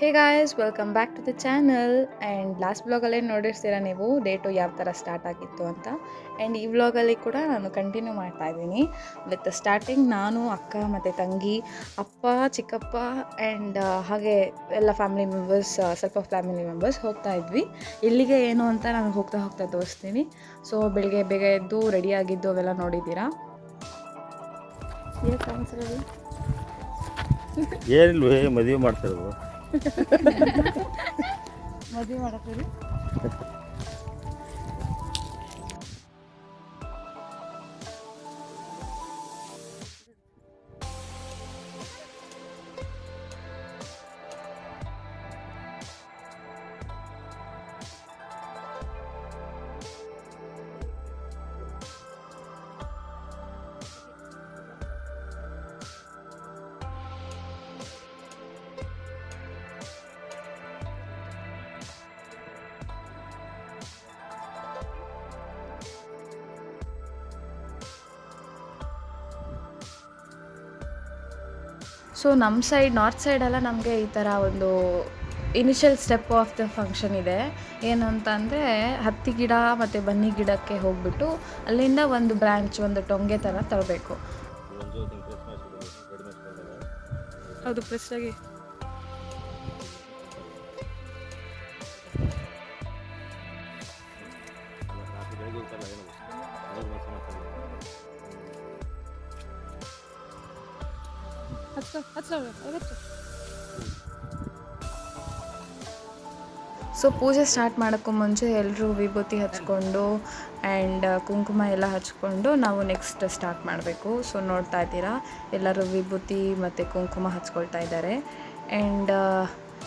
Hey guys welcome back to the channel. And last ವ್ಲಾಗಲ್ಲೇ ನೋಡಿರ್ತೀರ ನೀವು ಡೇಟು ಯಾವ ಥರ ಸ್ಟಾರ್ಟ್ ಆಗಿತ್ತು ಅಂತ. ಆ್ಯಂಡ್ ಈ ವ್ಲಾಗಲ್ಲಿ ಕೂಡ ನಾನು ಕಂಟಿನ್ಯೂ ಮಾಡ್ತಾಯಿದ್ದೀನಿ ವಿತ್ ಸ್ಟಾರ್ಟಿಂಗ್ ನಾನು ಅಕ್ಕ ಮತ್ತು ತಂಗಿ ಅಪ್ಪ ಚಿಕ್ಕಪ್ಪ ಆ್ಯಂಡ್ ಹಾಗೆ ಎಲ್ಲ ಫ್ಯಾಮಿಲಿ ಮೆಂಬರ್ಸ್, ಸ್ವಲ್ಪ ಫ್ಯಾಮಿಲಿ ಮೆಂಬರ್ಸ್ ಹೋಗ್ತಾ ಇದ್ವಿ. ಇಲ್ಲಿಗೆ ಏನು ಅಂತ ನಾನು ಹೋಗ್ತಾ ಹೋಗ್ತಾ ತೋರಿಸ್ತೀನಿ. ಸೊ ಬೆಳಿಗ್ಗೆ ಬೇಗ ಎದ್ದು ರೆಡಿಯಾಗಿದ್ದು ಅವೆಲ್ಲ ನೋಡಿದ್ದೀರಾ. ಏನಿಲ್ವೇ ಮದುವೆ ಮಾಡ್ತಿರೋದು. ಮದುವೆ ಮಾಡತ್ತೀರಿ? ಸೊ ನಮ್ಮ ಸೈಡ್ ನಾರ್ತ್ ಸೈಡೆಲ್ಲ ನಮಗೆ ಈ ಥರ ಒಂದು initial step of the function ಇದೆ. ಏನು ಅಂತ ಅಂದರೆ ಹತ್ತಿ ಗಿಡ ಮತ್ತು ಬನ್ನಿ ಗಿಡಕ್ಕೆ ಹೋಗ್ಬಿಟ್ಟು ಅಲ್ಲಿಂದ ಒಂದು ಬ್ರ್ಯಾಂಚ್, ಒಂದು ಟೊಂಗೆ ಥರ ತರಬೇಕು. ಹೌದು, ಪ್ರೆಸ್ಸಾಗಿ ಸೊ ಪೂಜೆ ಸ್ಟಾರ್ಟ್ ಮಾಡೋಕ್ಕೂ ಮುಂಚೆ ಎಲ್ಲರೂ ವಿಭೂತಿ ಹಚ್ಕೊಂಡು ಆ್ಯಂಡ್ ಕುಂಕುಮ ಎಲ್ಲ ಹಚ್ಕೊಂಡು ನಾವು ನೆಕ್ಸ್ಟ್ ಸ್ಟಾರ್ಟ್ ಮಾಡಬೇಕು. ಸೊ ನೋಡ್ತಾ ಇದ್ದೀರಾ ಎಲ್ಲರೂ ವಿಭೂತಿ ಮತ್ತು ಕುಂಕುಮ ಹಚ್ಕೊಳ್ತಾ ಇದ್ದಾರೆ. ಆ್ಯಂಡ್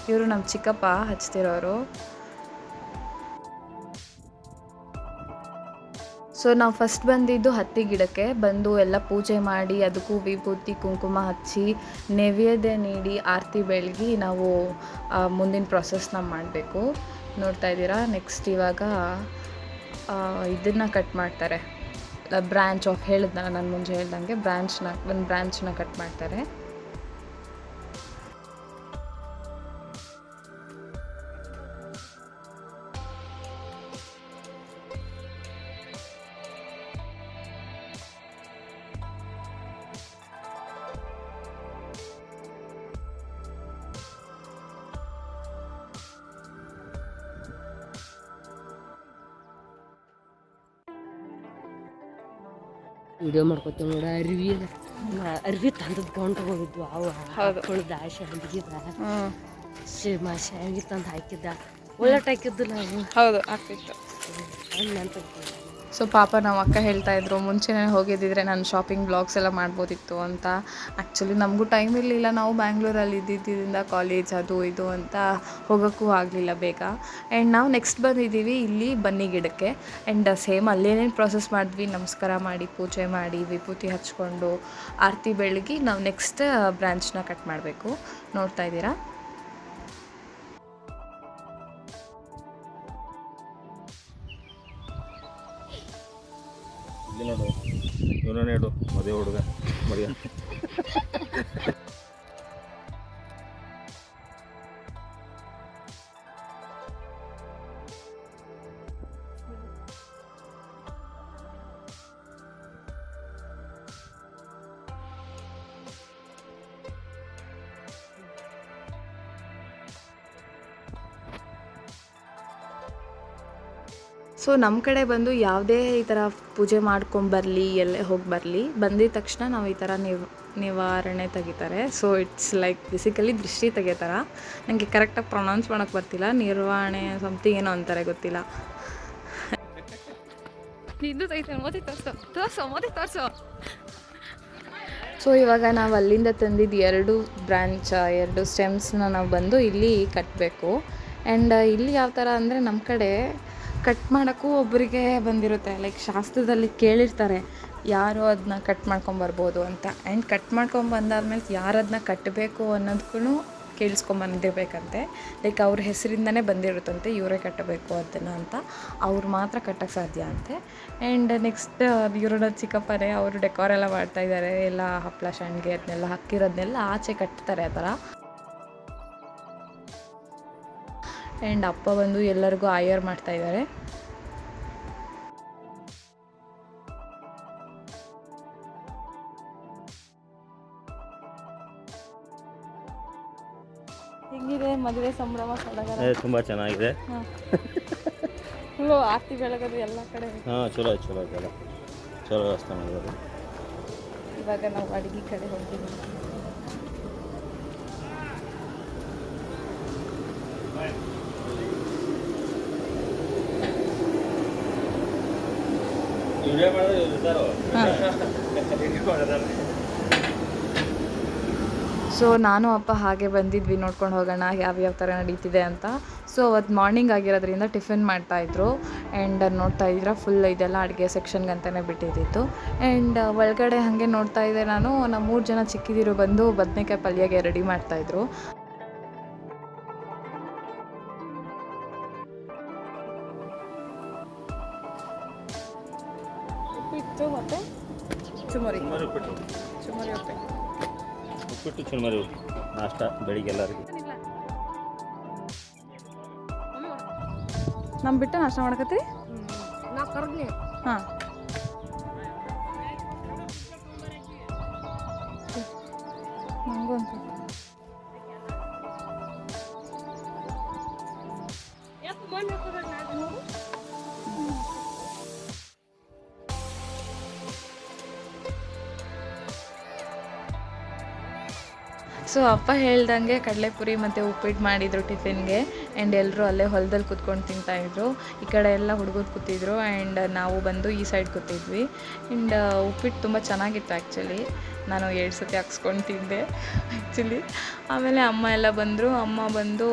ಇವರು ನಮ್ಮ ಚಿಕ್ಕಪ್ಪ ಹಚ್ತಿರೋರು. ಸೊ ನಾವು ಫಸ್ಟ್ ಬಂದಿದ್ದು ಹತ್ತಿ ಗಿಡಕ್ಕೆ ಬಂದು ಎಲ್ಲ ಪೂಜೆ ಮಾಡಿ ಅದಕ್ಕೂ ವಿಭೂತಿ ಕುಂಕುಮ ಹಚ್ಚಿ ನೈವೇದ್ಯ ನೀಡಿ ಆರತಿ ಬೆಳಗಿ ನಾವು ಮುಂದಿನ ಪ್ರೊಸೆಸ್ನ ಮಾಡಬೇಕು. ನೋಡ್ತಾ ಇದ್ದೀರಾ. ನೆಕ್ಸ್ಟ್ ಇವಾಗ ಇದನ್ನು ಕಟ್ ಮಾಡ್ತಾರೆ, ಬ್ರ್ಯಾಂಚ್ ಆಫ್ ಹೇಳಿದ್ನಲ್ಲ ನಾನು ಮುಂಚೆ ಹೇಳ್ದಂಗೆ ಒಂದು ಬ್ರ್ಯಾಂಚ್ನ ಕಟ್ ಮಾಡ್ತಾರೆ. ವಿಡಿಯೋ ಮಾಡ್ಕೊತೀವಿ ನೋಡಿ. ಅರ್ವಿ ತಂದದ್ದು ಗೌಂಡ್ ತಗೊಂಡಿದ್ವು ಅವು ಹಾಕೊಳ್ಳೋದು ಆಶೆ ಹಂಗಿದ್ದ ಶಾವಿಗೆ ತಂದು ಹಾಕಿದ್ದ ಒಳ್ಳಟ್ ಹಾಕಿದ್ದಿಲ್ಲ ನಾವು. ಹೌದು, ಆಗ್ತಿತ್ತು. ಸೊ ಪಾಪ ನಾವು ಅಕ್ಕ ಹೇಳ್ತಾ ಇದ್ರು ಮುಂಚೆನೇ ಹೋಗಿದ್ದಿದ್ರೆ ನಾನು ಶಾಪಿಂಗ್ ಬ್ಲಾಗ್ಸ್ ಎಲ್ಲ ಮಾಡ್ಬೋದಿತ್ತು ಅಂತ. ಆ್ಯಕ್ಚುಲಿ ನಮಗೂ ಟೈಮ್ ಇರಲಿಲ್ಲ, ನಾವು ಬ್ಯಾಂಗ್ಳೂರಲ್ಲಿ ಇದ್ದಿದ್ದರಿಂದ ಕಾಲೇಜ್ ಅದು ಇದು ಅಂತ ಹೋಗೋಕ್ಕೂ ಆಗಲಿಲ್ಲ ಬೇಗ. ಆ್ಯಂಡ್ ನಾವು ನೆಕ್ಸ್ಟ್ ಬಂದಿದ್ದೀವಿ ಇಲ್ಲಿ ಬನ್ನಿ ಗಿಡಕ್ಕೆ. ಆ್ಯಂಡ್ ಸೇಮ್ ಅಲ್ಲೇನೇನು ಪ್ರೊಸೆಸ್ ಮಾಡಿದ್ವಿ, ನಮಸ್ಕಾರ ಮಾಡಿ ಪೂಜೆ ಮಾಡಿ ವಿಭೂತಿ ಹಚ್ಕೊಂಡು ಆರತಿ ಬೆಳಗಿ ನಾವು ನೆಕ್ಸ್ಟ್ ಬ್ರ್ಯಾಂಚ್ನ ಕಟ್ ಮಾಡಬೇಕು. ನೋಡ್ತಾ ಇದ್ದೀರಾ. ಇಲ್ಲಿ ನೋಡು, ಇವನೇ ಇಡು ಮದುವೆ ಹುಡುಗ ಮರಿಯ. ಸೊ ನಮ್ಮ ಕಡೆ ಬಂದು ಯಾವುದೇ ಈ ಥರ ಪೂಜೆ ಮಾಡ್ಕೊಂಬರಲಿ, ಎಲ್ಲೇ ಹೋಗಿ ಬರಲಿ, ಬಂದಿದ ತಕ್ಷಣ ನಾವು ಈ ಥರ ನಿವಾರಣೆ ತೆಗಿತಾರೆ. ಸೊ ಇಟ್ಸ್ ಲೈಕ್ ಬೇಸಿಕಲಿ ದೃಷ್ಟಿ ತೆಗಿತಾರ. ನನಗೆ ಕರೆಕ್ಟಾಗಿ ಪ್ರೊನೌನ್ಸ್ ಮಾಡೋಕ್ಕೆ ಬರ್ತಿಲ್ಲ. ನಿರ್ವಹಣೆ ಸಮಥಿಂಗ್ ಏನೋ ಅಂತಾರೆ, ಗೊತ್ತಿಲ್ಲ. ಸೊ ಇವಾಗ ನಾವು ಅಲ್ಲಿಂದ ತಂದಿದ್ದು 2 ಬ್ರ್ಯಾಂಚ್, 2 ಸ್ಟೆಮ್ಸ್ನ ನಾವು ಬಂದು ಇಲ್ಲಿ ಕಟ್ಟಬೇಕು. ಆ್ಯಂಡ್ ಇಲ್ಲಿ ಯಾವ ಥರ ಅಂದರೆ ನಮ್ಮ ಕಡೆ ಕಟ್ ಮಾಡೋಕ್ಕೂ ಒಬ್ಬರಿಗೆ ಬಂದಿರುತ್ತೆ. ಲೈಕ್ ಶಾಸ್ತ್ರದಲ್ಲಿ ಕೇಳಿರ್ತಾರೆ ಯಾರು ಅದನ್ನ ಕಟ್ ಮಾಡ್ಕೊಂಬರ್ಬೋದು ಅಂತ. ಆ್ಯಂಡ್ ಕಟ್ ಮಾಡ್ಕೊಂಬಂದಾದ್ಮೇಲೆ ಯಾರು ಅದನ್ನ ಕಟ್ಟಬೇಕು ಅನ್ನೋದಕ್ಕೂ ಕೇಳಿಸ್ಕೊಂಬಂದಿರ್ಬೇಕಂತೆ. ಲೈಕ್ ಅವ್ರ ಹೆಸರಿಂದನೇ ಬಂದಿರುತ್ತಂತೆ ಇವರೇ ಕಟ್ಟಬೇಕು ಅದನ್ನು ಅಂತ. ಅವ್ರು ಮಾತ್ರ ಕಟ್ಟೋಕ್ಕೆ ಸಾಧ್ಯ ಅಂತೆ. ಆ್ಯಂಡ್ ನೆಕ್ಸ್ಟ್ ಇವ್ರ ಚಿಕ್ಕಪ್ಪನೇ ಅವರು ಡೆಕೋರ್ ಎಲ್ಲ ಮಾಡ್ತಾಯಿದ್ದಾರೆ. ಎಲ್ಲ ಹಪ್ಪಳ ಶಾಂಡ್ಗೆ ಅದನ್ನೆಲ್ಲ ಹಾಕಿರೋದನ್ನೆಲ್ಲ ಆಚೆ ಕಟ್ತಾರೆ ಆ ಥರ. ಆ್ಯಂಡ್ ಅಪ್ಪ ಬಂದು ಎಲ್ಲರಿಗೂ ಆಯರ್ ಮಾಡ್ತಾಯಿದ್ದಾರೆ. ಹೆಂಗಿದೆ ಮದುವೆ ಸಂಭ್ರಮ ಸಡಗರ? ತುಂಬ ಚೆನ್ನಾಗಿದೆ. ಫುಲ್ಲು ಆರತಿ ಬೆಳಗೋದು ಎಲ್ಲ ಕಡೆ. ಹಾಂ, ಚಲೋ ಚಲೋ ಚಲೋ ಚಲೋ ವ್ಯವಸ್ಥೆ ಮಾಡಿರೋದು. ಇವಾಗ ನಾವು ಅಡುಗೆ ಕಡೆ ಹೋಗ್ತೀವಿ. ಸೊ ನಾನು ಅಪ್ಪ ಹಾಗೆ ಬಂದಿದ್ವಿ ನೋಡ್ಕೊಂಡು ಹೋಗೋಣ ಯಾವ್ಯಾವ ಥರ ನಡೀತಿದೆ ಅಂತ. ಸೊ ಅವತ್ತು ಮಾರ್ನಿಂಗ್ ಆಗಿರೋದ್ರಿಂದ ಟಿಫಿನ್ ಮಾಡ್ತಾಯಿದ್ರು. ಆ್ಯಂಡ್ ನೋಡ್ತಾ ಇದ್ರೆ ಫುಲ್ ಇದೆಲ್ಲ ಅಡುಗೆ ಸೆಕ್ಷನ್ಗಂತಲೇ ಬಿಟ್ಟಿದ್ದಿತ್ತು. ಆ್ಯಂಡ್ ಒಳಗಡೆ ಹಾಗೆ ನೋಡ್ತಾ ಇದ್ದೆ ನಾನು, ನಮ್ಮ 3 ಜನ ಚಿಕ್ಕಿದಿರು ಬಂದು ಬದನೆಕಾಯಿ ಪಲ್ಯಗೆ ರೆಡಿ ಮಾಡ್ತಾಯಿದ್ರು. ಉಪ್ಪಿಟ್ಟು ಮತ್ತು ಚುಮರಿ ಉಪ್ಪಿಟ್ಟು ಚುಮರಿ ಉಪ್ಪಿಟ್ಟು ಚುರುಮರಿ ನಾಷ್ಟ ಬೆಳಿಗ್ಗೆ ಎಲ್ಲರಿಗೂ. ನಮ್ಮ ಬಿಟ್ಟು ನಾಷ್ಟ ಮಾಡಕತ್ತೀರಿ? ಹಾಂ, ನನಗೂ ಒಂದು ಸೊ ಅಪ್ಪ ಹೇಳ್ದಂಗೆ ಕಡಲೆಪುರಿ ಮತ್ತು ಉಪ್ಪಿಟ್ಟು ಮಾಡಿದರು ಟಿಫಿನ್ಗೆ. ಆ್ಯಂಡ್ ಎಲ್ಲರೂ ಅಲ್ಲೇ ಹೊಲದಲ್ಲಿ ಕೂತ್ಕೊಂಡು ತಿಂತಾಯಿದ್ರು. ಈ ಕಡೆ ಎಲ್ಲ ಹುಡುಗರು ಕೂತಿದ್ರು ಆ್ಯಂಡ್ ನಾವು ಬಂದು ಈ ಸೈಡ್ ಕೂತಿದ್ವಿ. ಆ್ಯಂಡ್ ಉಪ್ಪಿಟ್ಟು ತುಂಬ ಚೆನ್ನಾಗಿತ್ತು ಆ್ಯಕ್ಚುಲಿ. ನಾನು 2 ಸತಿ ಹಾಕ್ಸ್ಕೊಂಡು ತಿಂದೆ ಆ್ಯಕ್ಚುಲಿ. ಆಮೇಲೆ ಅಮ್ಮ ಎಲ್ಲ ಬಂದರು. ಅಮ್ಮ ಬಂದು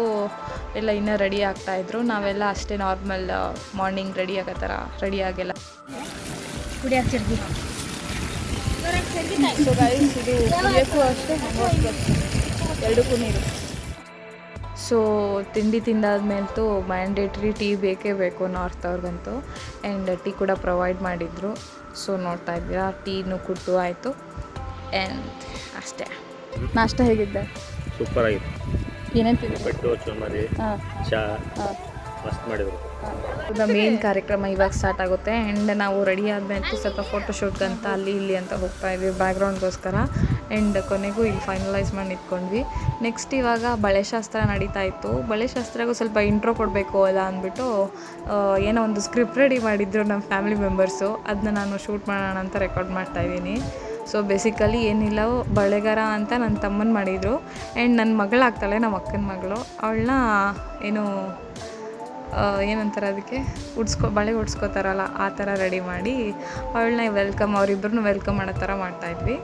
ಎಲ್ಲ ಇನ್ನೂ ರೆಡಿ ಆಗ್ತಾಯಿದ್ರು. ನಾವೆಲ್ಲ ಅಷ್ಟೇ ನಾರ್ಮಲ್ ಮಾರ್ನಿಂಗ್ ರೆಡಿ ಆಗೋ ಥರ ರೆಡಿ ಆಗಿಲ್ಲ. ಸೊ ಗೈಸ್, ಇದು ಕುಡಿಯೋಕ್ಕೂ ಅಷ್ಟೇ, ಹಂಗೋಕ್ಕೂ ಅಷ್ಟೇ, ಎರಡಕ್ಕೂ ನೀರು. ಸೊ ತಿಂಡಿ ತಿಂದಾದ್ಮೇಲಂತೂ ಮ್ಯಾಂಡೇಟ್ರಿ ಟೀ ಬೇಕೇ ಬೇಕು ನಾರ್ತ್ ಅವ್ರಿಗಂತೂ. ಆ್ಯಂಡ್ ಟೀ ಕೂಡ ಪ್ರೊವೈಡ್ ಮಾಡಿದರು. ಸೊ ನೋಡ್ತಾ ಇದ್ದೀರಾ, ಟೀನೂ ಕುಟ್ಟು ಆಯಿತು. ಆ್ಯಂಡ್ ಅಷ್ಟೇ. ನಾಷ್ಟ ಹೇಗಿದ್ದೆ? ಸೂಪರ್ ಆಗಿತ್ತು. ಏನೇನು ತಿಂದೆ? ಉಪ್ಪಿಟ್ಟು ಚುರುಮರಿ ಚಾ ಮಸ್ತ್ ಮಾಡಿದರು. ಮೇನ್ ಕಾರ್ಯಕ್ರಮ ಇವಾಗ ಸ್ಟಾರ್ಟ್ ಆಗುತ್ತೆ. ಆ್ಯಂಡ್ ನಾವು ರೆಡಿ ಆದಮೇಲೆ ಸ್ವಲ್ಪ ಫೋಟೋಶೂಟ್ಗಂತ ಅಲ್ಲಿ ಇಲ್ಲಿ ಅಂತ ಹೋಗ್ತಾ ಇದ್ವಿ ಬ್ಯಾಕ್ಗ್ರೌಂಡ್ಗೋಸ್ಕರ. ಆ್ಯಂಡ್ ಕೊನೆಗೂ ಇಲ್ಲಿ ಫೈನಲೈಸ್ ಮಾಡಿ ನಿಂತ್ಕೊಂಡ್ವಿ. ನೆಕ್ಸ್ಟ್ ಇವಾಗ ಬಳೆಶಾಸ್ತ್ರ ನಡೀತಾ ಇತ್ತು. ಬಳೆಶಾಸ್ತ್ರಗೂ ಸ್ವಲ್ಪ ಇಂಟ್ರೋ ಕೊಡಬೇಕು ಅಲ್ಲ ಅಂದ್ಬಿಟ್ಟು ಏನೋ ಒಂದು ಸ್ಕ್ರಿಪ್ಟ್ ರೆಡಿ ಮಾಡಿದ್ರು ನಮ್ಮ ಫ್ಯಾಮಿಲಿ ಮೆಂಬರ್ಸು. ಅದನ್ನ ನಾನು ಶೂಟ್ ಮಾಡೋಣ ಅಂತ ರೆಕಾರ್ಡ್ ಮಾಡ್ತಾಯಿದ್ದೀನಿ. ಸೊ ಬೇಸಿಕಲಿ ಏನಿಲ್ಲ, ಬಳೆಗಾರ ಅಂತ ನನ್ನ ತಮ್ಮನ ಮಾಡಿದರು. ಆ್ಯಂಡ್ ನನ್ನ ಮಗಳಾಗ್ತಾಳೆ, ನಮ್ಮ ಅಕ್ಕನ ಮಗಳು. ಅವಳನ್ನ ಏನಂತಾರೆ ಅದಕ್ಕೆ, ಬಳೆ ಉಡ್ಸ್ಕೊತಾರಲ್ಲ ಆ ಥರ ರೆಡಿ ಮಾಡಿ ಅವಳನ್ನ ಅವರಿಬ್ಬರನ್ನೂ ವೆಲ್ಕಮ್ ಮಾಡೋ ಥರ ಮಾಡ್ತಾಯಿದ್ವಿ.